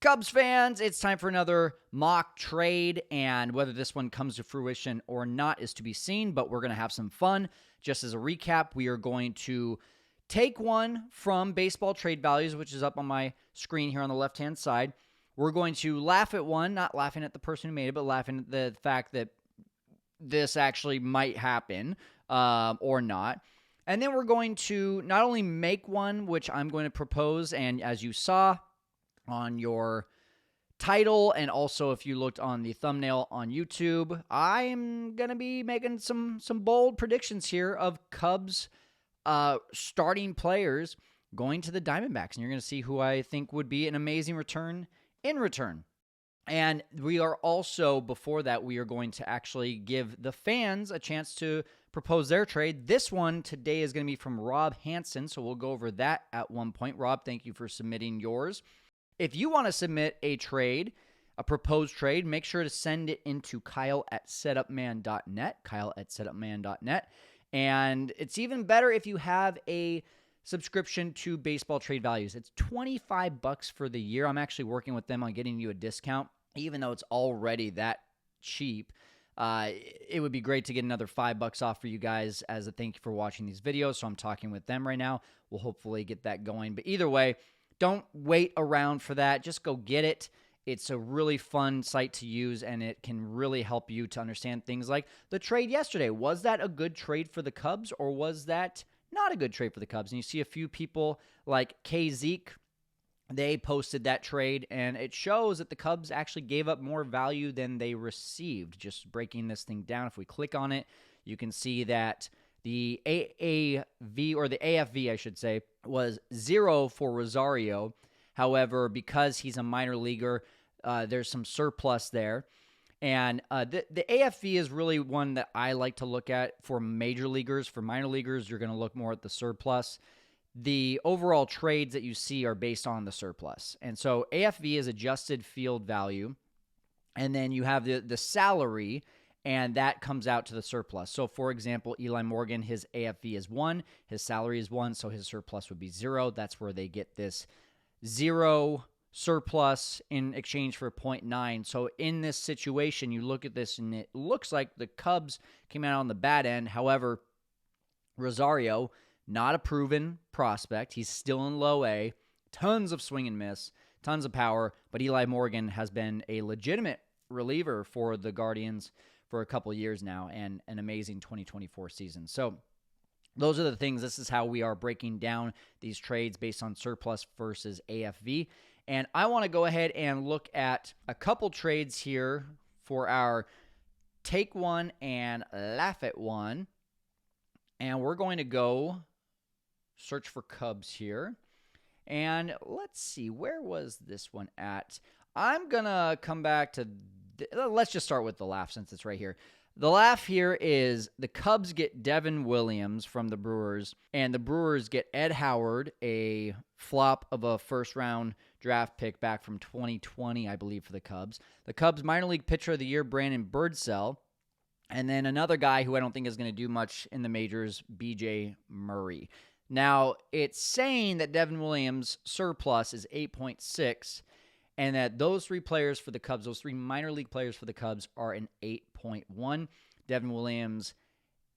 Cubs fans, it's time for another mock trade, and whether this one comes to fruition or not is to be seen, but we're going to have some fun. Just as a recap, we are going to take one from Baseball Trade Values, which is up on my screen here on the left-hand side. We're going to laugh at one, not laughing at the person who made it, but laughing at the fact that this actually might happen or not. And then we're going to not only make one, which I'm going to propose, and as you saw on your title, and also if you looked on the thumbnail on YouTube, I'm going to be making some bold predictions here of Cubs starting players going to the Diamondbacks. And you're going to see who I think would be an amazing return in return. And we are also, before that, we are going to actually give the fans a chance to propose their trade. This one today is going to be from Rob Hansen, so we'll go over that at one point. Rob, thank you for submitting yours. If you want to submit a trade, a proposed trade, make sure to send it into Kyle@setupman.net, Kyle@setupman.net. And it's even better if you have a subscription to Baseball Trade Values. It's $25 for the year. I'm actually working with them on getting you a discount, even though it's already that cheap. It would be great to get another $5 off for you guys as a thank you for watching these videos. So I'm talking with them right now. We'll hopefully get that going. But either way, don't wait around for that. Just go get it. It's a really fun site to use, and it can really help you to understand things like the trade yesterday. Was that a good trade for the Cubs, or was that not a good trade for the Cubs? And you see a few people like Zeke, they posted that trade, and it shows that the Cubs actually gave up more value than they received. Just breaking this thing down, if we click on it, you can see that the AAV, or the AFV, I should say, was 0 for Rosario. However, because he's a minor leaguer, there's some surplus there. And the AFV is really one that I like to look at for major leaguers. For minor leaguers, you're going to look more at the surplus. The overall trades that you see are based on the surplus. And so AFV is adjusted field value. And then you have the salary, and that comes out to the surplus. So, for example, Eli Morgan, his AFV is 1, his salary is 1, so his surplus would be 0. That's where they get this 0 surplus in exchange for 0.9. So in this situation, you look at this, and it looks like the Cubs came out on the bad end. However, Rosario, not a proven prospect. He's still in low A. Tons of swing and miss, tons of power, but Eli Morgan has been a legitimate reliever for the Guardians for a couple years now, and an amazing 2024 season. So those are the things. This is how we are breaking down these trades based on surplus versus AFV. And I want to go ahead and look at a couple trades here for our take one and laugh at one. And we're going to go search for Cubs here. And let's see, where was this one at? I'm going to come back to let's just start with the laugh since it's right here. The laugh here is the Cubs get Devin Williams from the Brewers, and the Brewers get Ed Howard, a flop of a first-round draft pick back from 2020, I believe, for the Cubs. The Cubs minor league pitcher of the year, Brandon Birdsell, and then another guy who I don't think is going to do much in the majors, B.J. Murray. Now, it's saying that Devin Williams' surplus is 8.6, and that those three players for the Cubs, those three minor league players for the Cubs, are an 8.1. Devin Williams'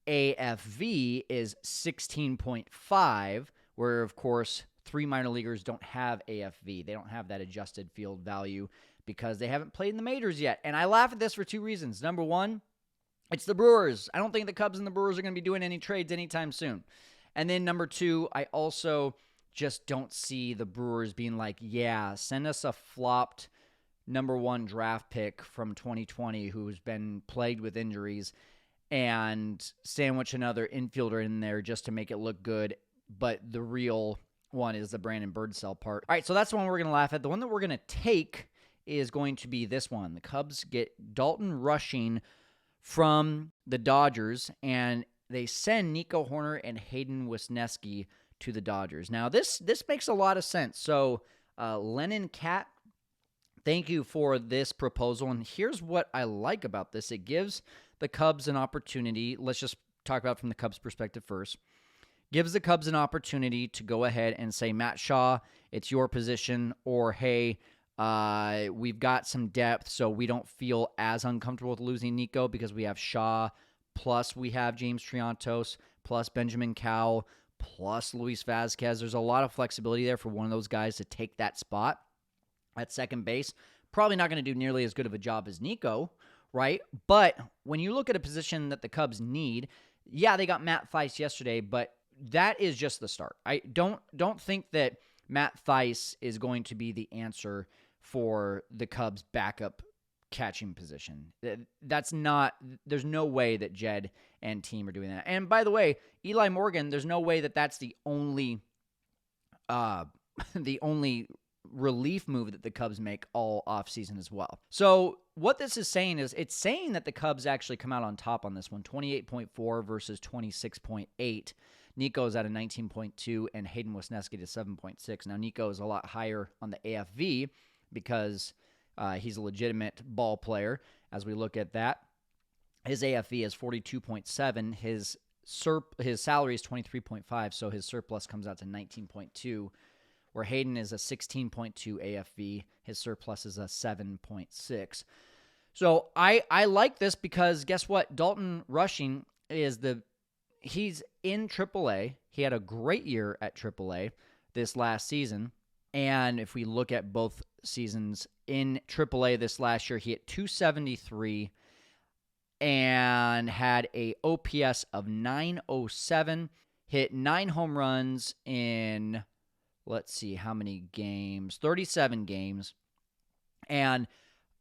AFV is 16.5, where, of course, three minor leaguers don't have AFV. They don't have that adjusted field value because they haven't played in the majors yet. And I laugh at this for two reasons. Number one, it's the Brewers. I don't think the Cubs and the Brewers are going to be doing any trades anytime soon. And then number two, I also just don't see the Brewers being like, yeah, send us a flopped number one draft pick from 2020 who's been plagued with injuries and sandwich another infielder in there just to make it look good. But the real one is the Brandon Birdsell part. All right, so that's the one we're going to laugh at. The one that we're going to take is going to be this one. The Cubs get Dalton Rushing from the Dodgers, and they send Nico Horner and Hayden Wesneski to the Dodgers. Now, this makes a lot of sense. So, Lennon Cat, thank you for this proposal. And here's what I like about this. It gives the Cubs an opportunity. Let's just talk about it from the Cubs' perspective first. Gives the Cubs an opportunity to go ahead and say, Matt Shaw, it's your position, or, hey, We've got some depth, so we don't feel as uncomfortable with losing Nico because we have Shaw, plus we have James Triantos, plus Benjamin Cowell, plus Luis Vazquez. There's a lot of flexibility there for one of those guys to take that spot at second base. Probably not going to do nearly as good of a job as Nico, right? But when you look at a position that the Cubs need, yeah, they got Matt Thaiss yesterday, but that is just the start. I don't think that Matt Thaiss is going to be the answer for the Cubs' backup catching position. That's not, there's no way that Jed and team are doing that. And by the way, Eli Morgan, there's no way that that's the only the only relief move that the Cubs make all offseason as well. So what this is saying is it's saying that the Cubs actually come out on top on this one, 28.4 versus 26.8. Nico's at a 19.2 and Hayden Wesneski to 7.6. Now Nico is a lot higher on the AFV because he's a legitimate ball player. As we look at that, his AFV is 42.7. His salary is 23.5, so his surplus comes out to 19.2. Where Hayden is a 16.2 AFV, his surplus is a 7.6. So I like this because guess what? Dalton Rushing he's in AAA. He had a great year at AAA this last season. And if we look at both seasons in AAA this last year, he hit 273 and had a OPS of 907, hit 9 home runs in, let's see how many games, 37 games. And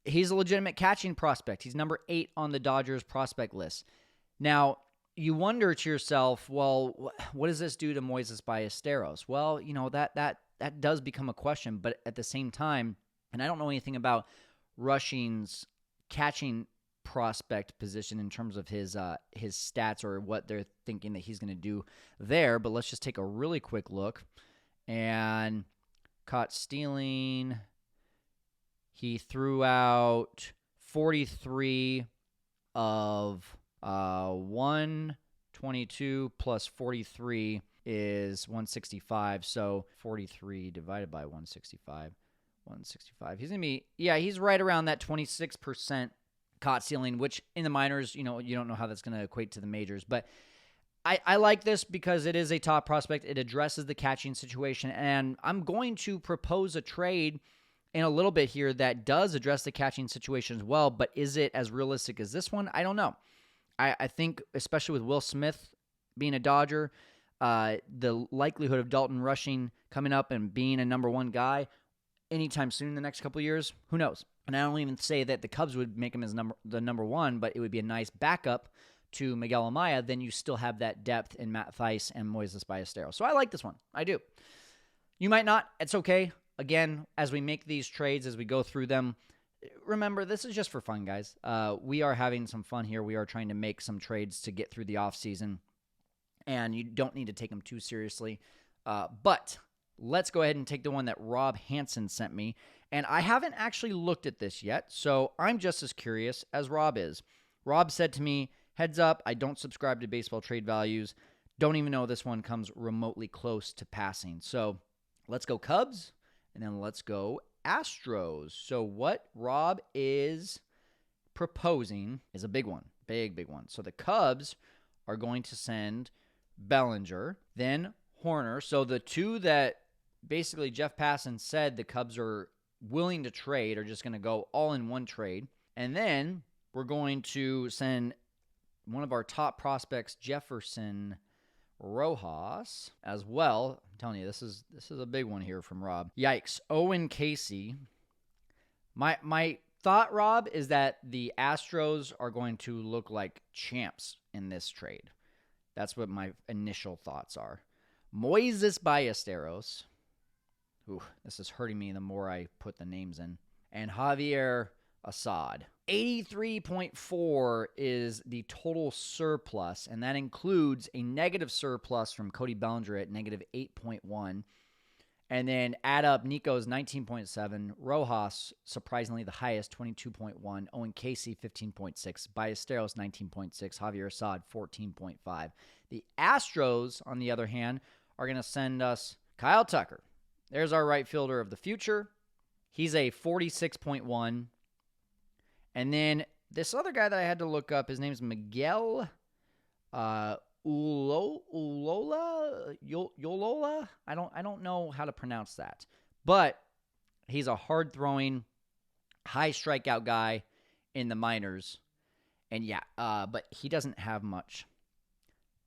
he's a legitimate catching prospect. He's number 8 on the Dodgers prospect list. Now, you wonder to yourself, well, what does this do to Moises Ballesteros? Well, that does become a question, but at the same time, and I don't know anything about Rushing's catching prospect position in terms of his stats or what they're thinking that he's going to do there, but let's just take a really quick look. And caught stealing, he threw out 43 of 122 plus 43 is 165. So 43 divided by 165. He's going to be, he's right around that 26% caught stealing, which in the minors, you don't know how that's going to equate to the majors. But I like this because it is a top prospect. It addresses the catching situation. And I'm going to propose a trade in a little bit here that does address the catching situation as well. But is it as realistic as this one? I don't know. I think, especially with Will Smith being a Dodger, the likelihood of Dalton Rushing coming up and being a number 1 guy anytime soon in the next couple of years, who knows? And I don't even say that the Cubs would make him as the number 1, but it would be a nice backup to Miguel Amaya. Then you still have that depth in Matt Thaiss and Moises Ballesteros. So I like this one. I do. You might not. It's okay. Again, as we make these trades, as we go through them, remember, this is just for fun, guys. We are having some fun here. We are trying to make some trades to get through the offseason, and you don't need to take them too seriously. But let's go ahead and take the one that Rob Hansen sent me. And I haven't actually looked at this yet, so I'm just as curious as Rob is. Rob said to me, heads up, I don't subscribe to baseball trade values. Don't even know this one comes remotely close to passing. So let's go Cubs, and then let's go Astros. So what Rob is proposing is a big one. Big one. So the Cubs are going to send Bellinger, then Horner. So the two that basically Jeff Passan said the Cubs are willing to trade are just going to go all in one trade. And then we're going to send one of our top prospects, Jefferson Rojas, as well. I'm telling you, this is a big one here from Rob. Yikes. Owen Casey. My thought, Rob, is that the Astros are going to look like champs in this trade. That's what my initial thoughts are. Moises Ballesteros. Ooh, this is hurting me the more I put the names in. And Javier Assad. 83.4 is the total surplus, and that includes a negative surplus from Cody Bellinger at negative 8.1. And then add up Nico's 19.7, Rojas, surprisingly the highest, 22.1, Owen Casey, 15.6, Ballesteros, 19.6, Javier Assad, 14.5. The Astros, on the other hand, are going to send us Kyle Tucker. There's our right fielder of the future. He's a 46.1. And then this other guy that I had to look up, his name's Miguel Yolola. I don't know how to pronounce that. But he's a hard-throwing, high strikeout guy in the minors. And yeah, but he doesn't have much.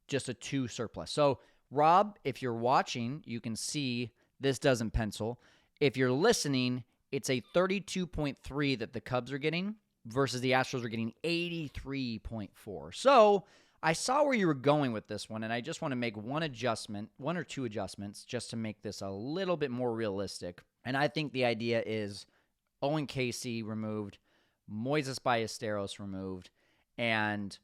Just a 2 surplus. So, Rob, if you're watching, you can see this doesn't pencil. If you're listening, it's a 32.3 that the Cubs are getting versus the Astros are getting 83.4. So, I saw where you were going with this one, and I just want to make one or two adjustments, just to make this a little bit more realistic. And I think the idea is Owen Casey removed, Moises Ballesteros removed, and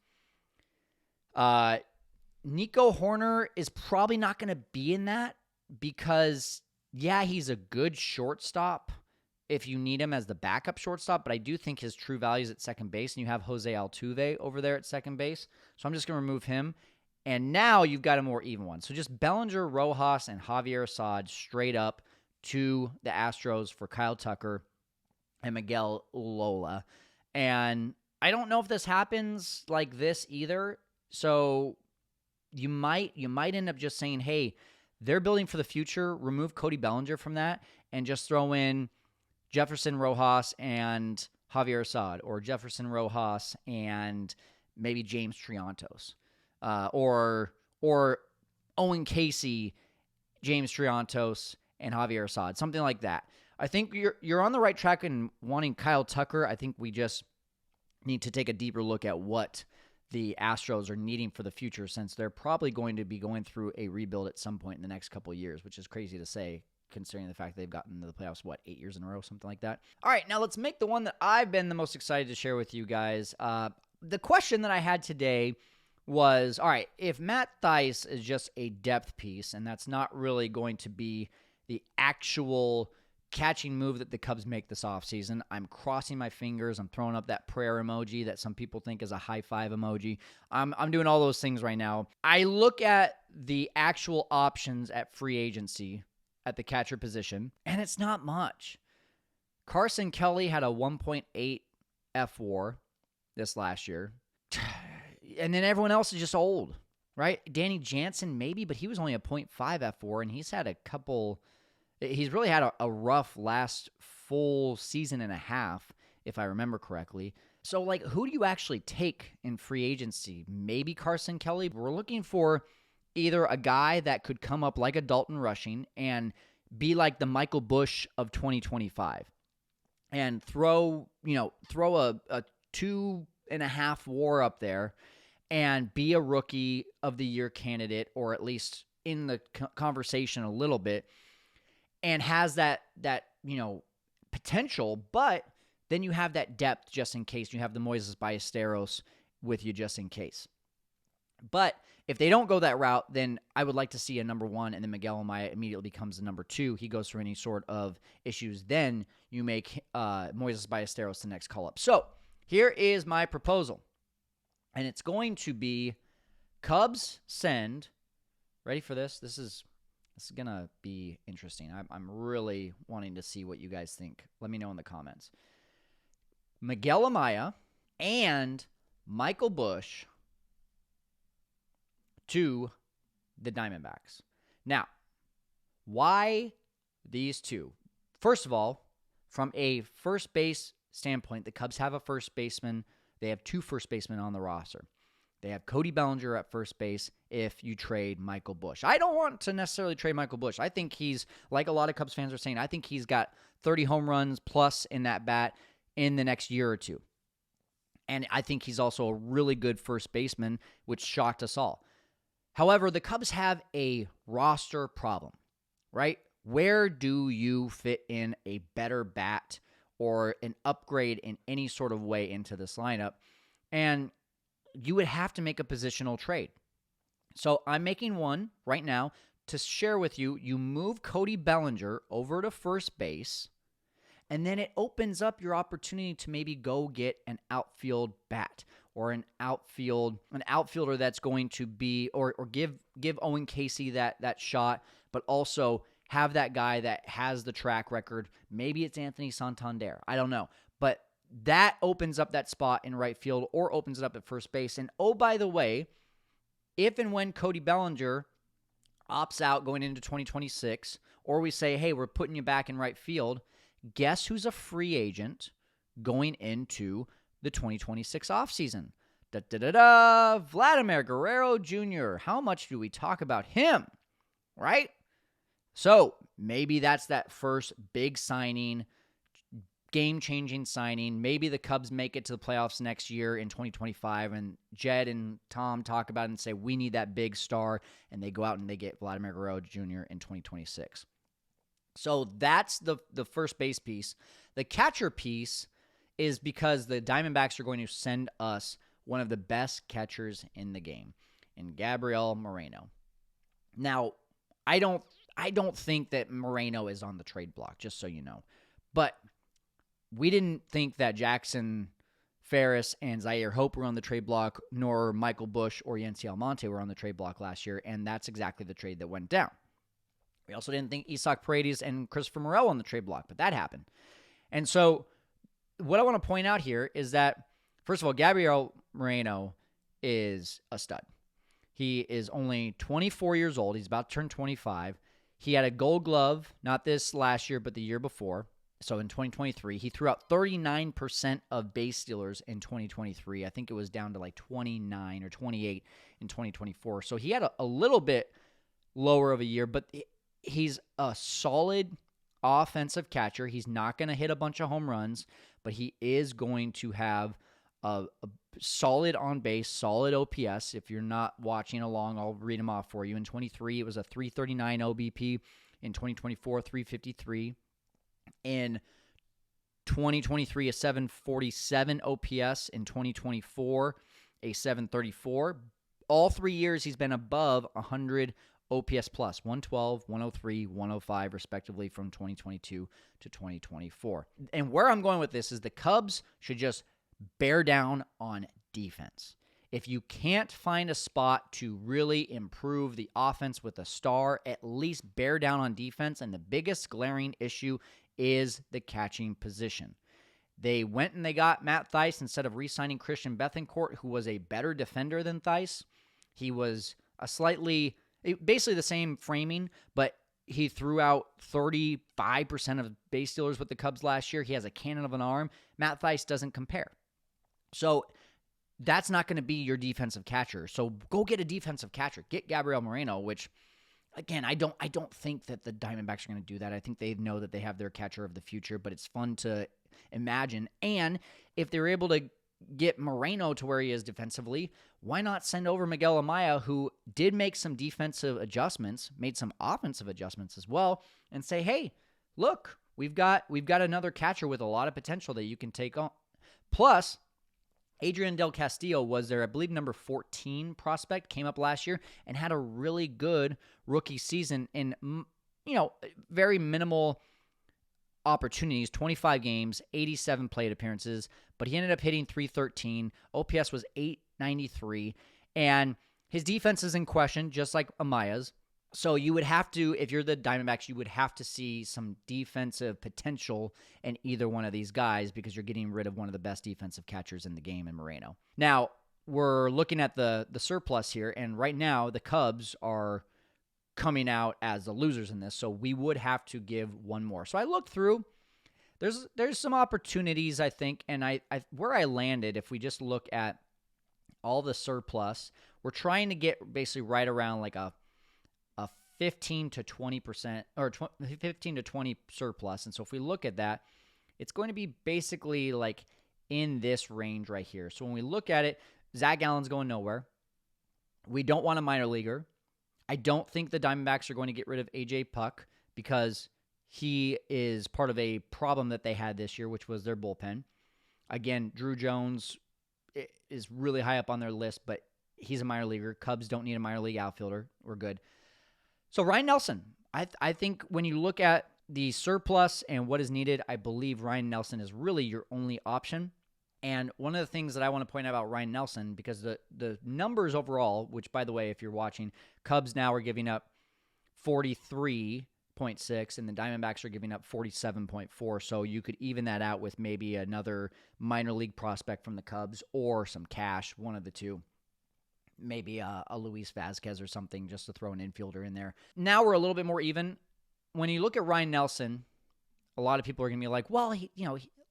Nico Horner is probably not going to be in that because, yeah, he's a good shortstop if you need him as the backup shortstop, but I do think his true value is at second base, and you have Jose Altuve over there at second base, so I'm just going to remove him. And now you've got a more even one. So just Bellinger, Rojas, and Javier Assad straight up to the Astros for Kyle Tucker and Miguel Ulola. And I don't know if this happens like this either, so you might end up just saying, hey, they're building for the future, remove Cody Bellinger from that, and just throw in Jefferson Rojas and Javier Assad, or Jefferson Rojas and maybe James Triantos, or Owen Casey, James Triantos, and Javier Assad, something like that. I think you're on the right track in wanting Kyle Tucker. I think we just need to take a deeper look at what the Astros are needing for the future, since they're probably going to be going through a rebuild at some point in the next couple of years, which is crazy to say, considering the fact they've gotten to the playoffs, 8 years in a row, something like that. All right, now let's make the one that I've been the most excited to share with you guys. The question that I had today was, all right, if Matt Thaiss is just a depth piece, and that's not really going to be the actual catching move that the Cubs make this offseason, I'm crossing my fingers. I'm throwing up that prayer emoji that some people think is a high five emoji. I'm doing all those things right now. I look at the actual options at free agency at the catcher position, and it's not much. Carson Kelly had a 1.8 F4 this last year. And then everyone else is just old, right? Danny Jansen, maybe, but he was only a 0.5 F4, and he's really had a rough last full season and a half, if I remember correctly. So, who do you actually take in free agency? Maybe Carson Kelly. We're looking for either a guy that could come up like a Dalton Rushing and be like the Michael Busch of 2025 and throw a 2.5 WAR up there and be a rookie of the year candidate, or at least in the conversation a little bit, and has that potential, but then you have that depth just in case. You have the Moises Ballesteros with you just in case. But if they don't go that route, then I would like to see a number 1, and then Miguel Amaya immediately becomes the number 2. He goes through any sort of issues. Then you make Moises Ballesteros the next call-up. So here is my proposal, and it's going to be Cubs send, ready for this? This is going to be interesting. I'm really wanting to see what you guys think. Let me know in the comments. Miguel Amaya and Michael Busch to the Diamondbacks. Now, why these two? First of all, from a first base standpoint, the Cubs have a first baseman. They have 2 first basemen on the roster. They have Cody Bellinger at first base if you trade Michael Busch. I don't want to necessarily trade Michael Busch. I think he's, like a lot of Cubs fans are saying, I think he's got 30 home runs plus in that bat in the next year or two. And I think he's also a really good first baseman, which shocked us all. However, the Cubs have a roster problem, right? Where do you fit in a better bat or an upgrade in any sort of way into this lineup? And you would have to make a positional trade. So I'm making one right now to share with you. You move Cody Bellinger over to first base, and then it opens up your opportunity to maybe go get an outfield bat or an outfielder that's going to be, or give Owen Casey that shot, but also have that guy that has the track record. Maybe it's Anthony Santander. I don't know. But that opens up that spot in right field or opens it up at first base. And oh, by the way, if and when Cody Bellinger opts out going into 2026, or we say, hey, we're putting you back in right field, guess who's a free agent going into the 2026 offseason? Vladimir Guerrero Jr. How much do we talk about him, right? So maybe that's that first big signing, game-changing signing. Maybe the Cubs make it to the playoffs next year in 2025, and Jed and Tom talk about it and say, we need that big star, and they go out and they get Vladimir Guerrero Jr. in 2026. So that's the first base piece. The catcher piece is because the Diamondbacks are going to send us one of the best catchers in the game, in Gabriel Moreno. Now, I don't think that Moreno is on the trade block, just so you know. But we didn't think that Jackson Ferris and Zaire Hope were on the trade block, nor Michael Busch or Yency Almonte were on the trade block last year, and that's exactly the trade that went down. We also didn't think Isaac Paredes and Christopher Morel on the trade block, but that happened. And so what I want to point out here is that, first of all, Gabriel Moreno is a stud. He is only 24 years old. He's about to turn 25. He had a Gold Glove, not this last year, but the year before. So in 2023, he threw out 39% of base stealers in 2023. I think it was down to like 29 or 28 in 2024. So he had a little bit lower of a year, but he's a solid offensive catcher. He's not going to hit a bunch of home runs, but he is going to have a solid on base, solid OPS. If you're not watching along, I'll read them off for you. In 23, it was a 339 OBP. In 2024, 353. In 2023, a 747 OPS. In 2024, a 734. All 3 years, he's been above 100 OPS plus, 112, 103, 105, respectively, from 2022 to 2024. And where I'm going with this is the Cubs should just bear down on defense. If you can't find a spot to really improve the offense with a star, at least bear down on defense. And the biggest glaring issue is the catching position. They went and they got Matt Thaiss instead of re-signing Christian Bethancourt, who was a better defender than Thaiss. He was basically the same framing, but he threw out 35% of base stealers with the Cubs last year. He has a cannon of an arm. Matt Thaiss doesn't compare. So that's not going to be your defensive catcher. So go get a defensive catcher. Get Gabriel Moreno, which, again, I don't think that the Diamondbacks are going to do that. I think they know that they have their catcher of the future, but it's fun to imagine. And if they're able to get Moreno to where he is defensively, why not send over Miguel Amaya, who did make some defensive adjustments, made some offensive adjustments as well, and say, hey, look, we've got another catcher with a lot of potential that you can take on. Plus, Adrian Del Castillo was their, I believe, number 14 prospect, came up last year and had a really good rookie season in, very minimal opportunities, 25 games, 87 plate appearances, but he ended up hitting 313. OPS was 893, and his defense is in question, just like Amaya's. So you would have to, if you're the Diamondbacks, you would have to see some defensive potential in either one of these guys because you're getting rid of one of the best defensive catchers in the game in Moreno. Now, we're looking at the surplus here, and right now the Cubs are coming out as the losers in this, so we would have to give one more. So I looked through. There's some opportunities, I think, and I where I landed, if we just look at all the surplus, we're trying to get basically right around like a 15 to 20% or 15 to 20 surplus. And so if we look at that, it's going to be basically like in this range right here. So when we look at it, Zach Gallen's going nowhere. We don't want a minor leaguer. I don't think the Diamondbacks are going to get rid of AJ Puck because he is part of a problem that they had this year, which was their bullpen. Again, Drew Jones is really high up on their list, but he's a minor leaguer. Cubs don't need a minor league outfielder. We're good. So Ryan Nelson, I think when you look at the surplus and what is needed, I believe Ryan Nelson is really your only option. And one of the things that I want to point out about Ryan Nelson, because the numbers overall, which, by the way, if you're watching, Cubs now are giving up 43 0.6, and the Diamondbacks are giving up 47.4. So you could even that out with maybe another minor league prospect from the Cubs or some cash, one of the two. Maybe a Luis Vazquez or something, just to throw an infielder in there. Now we're a little bit more even. When you look at Ryan Nelson, a lot of people are going to be like, well,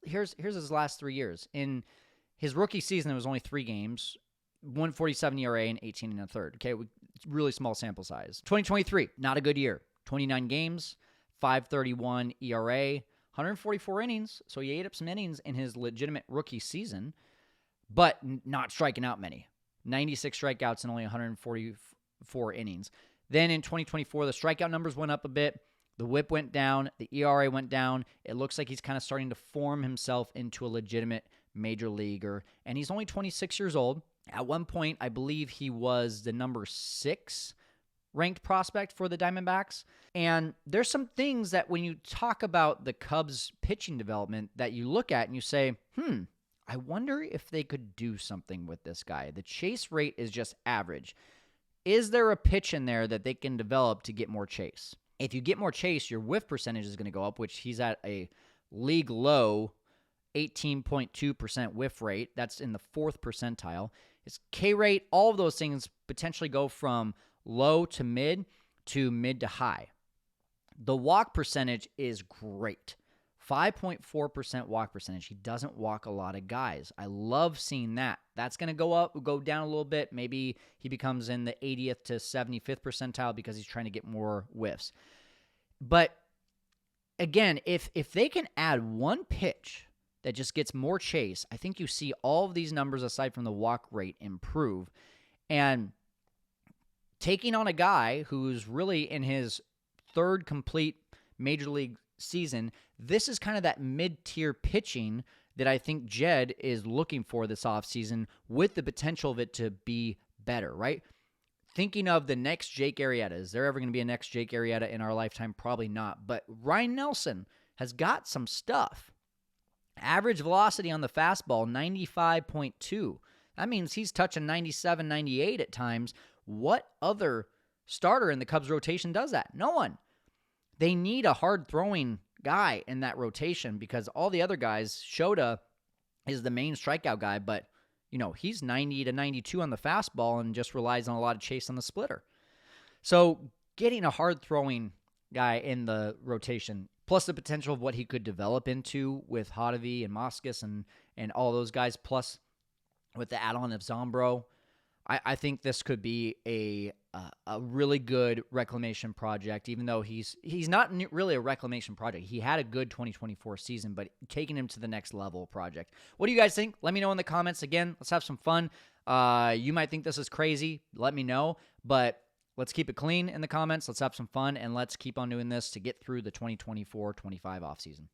here's his last 3 years. In his rookie season, it was only 3 games, 147 ERA and 18 and a third. Okay, really small sample size. 2023, not a good year. 29 games, 5.31 ERA, 144 innings. So he ate up some innings in his legitimate rookie season, but not striking out many. 96 strikeouts and only 144 innings. Then in 2024, the strikeout numbers went up a bit. The whip went down. The ERA went down. It looks like he's kind of starting to form himself into a legitimate major leaguer. And he's only 26 years old. At one point, I believe he was the number 6 ranked prospect for the Diamondbacks. And there's some things that when you talk about the Cubs pitching development that you look at and you say, I wonder if they could do something with this guy. The chase rate is just average. Is there a pitch in there that they can develop to get more chase? If you get more chase, your whiff percentage is going to go up, which he's at a league low 18.2% whiff rate. That's in the 4th percentile. His K rate, all of those things potentially go from low to mid to high. The walk percentage is great. 5.4% walk percentage. He doesn't walk a lot of guys. I love seeing that. That's going to go up, go down a little bit. Maybe he becomes in the 80th to 75th percentile because he's trying to get more whiffs. But again, if they can add one pitch that just gets more chase, I think you see all of these numbers aside from the walk rate improve. And taking on a guy who's really in his 3rd complete major league season, this is kind of that mid-tier pitching that I think Jed is looking for this offseason with the potential of it to be better, right? Thinking of the next Jake Arrieta. Is there ever going to be a next Jake Arrieta in our lifetime? Probably not. But Ryan Nelson has got some stuff. Average velocity on the fastball, 95.2. That means he's touching 97, 98 at times. What other starter in the Cubs rotation does that? No one. They need a hard-throwing guy in that rotation because all the other guys, Shota is the main strikeout guy, but, he's 90 to 92 on the fastball and just relies on a lot of chase on the splitter. So getting a hard-throwing guy in the rotation, plus the potential of what he could develop into with Hottovy and Moskos and all those guys, plus with the add-on of Zombro, I think this could be a really good reclamation project, even though he's not really a reclamation project. He had a good 2024 season, but taking him to the next level project. What do you guys think? Let me know in the comments. Again, let's have some fun. You might think this is crazy. Let me know, but let's keep it clean in the comments. Let's have some fun, and let's keep on doing this to get through the 2024-25 offseason.